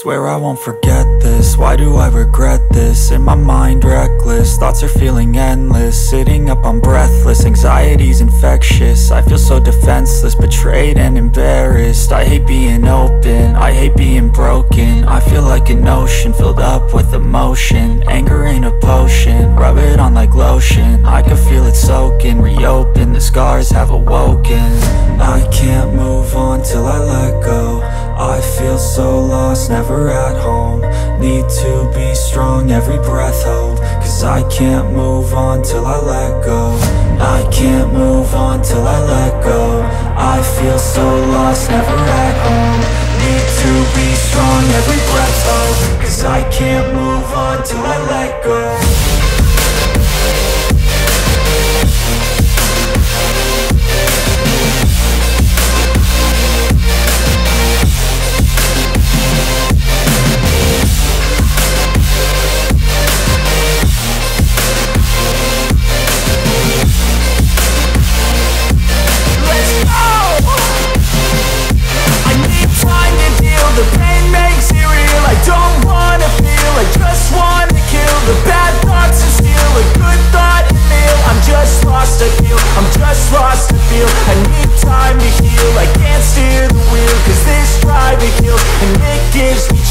Swear I won't forget this, why do I regret this? In my mind reckless, thoughts are feeling endless. Sitting up, I'm breathless, anxiety's infectious. I feel so defenseless, betrayed and embarrassed. I hate being open, I hate being broken. I feel like an ocean, filled up with emotion. Anger ain't a potion, rub it on like lotion. I can feel it soaking, reopen, the scars have awoken. I can't move on till I let go. I feel so lost, never at home. Need to be strong, every breath hold. Cause I can't move on till I let go. I can't move on till I let go. I feel so lost, never at home. Need to be strong, every breath hold. Cause I can't move on till I let go.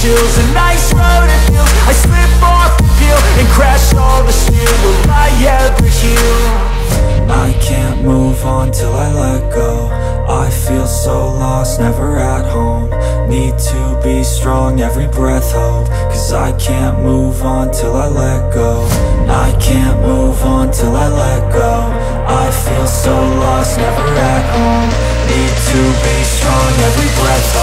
A nice road it feels. I slip off the peel and crash all the steel. Will I ever heal? I can't move on till I let go. I feel so lost, never at home. Need to be strong, every breath hold. Cause I can't move on till I let go. I can't move on till I let go. I feel so lost, never at home. Need to be strong, every breath hold.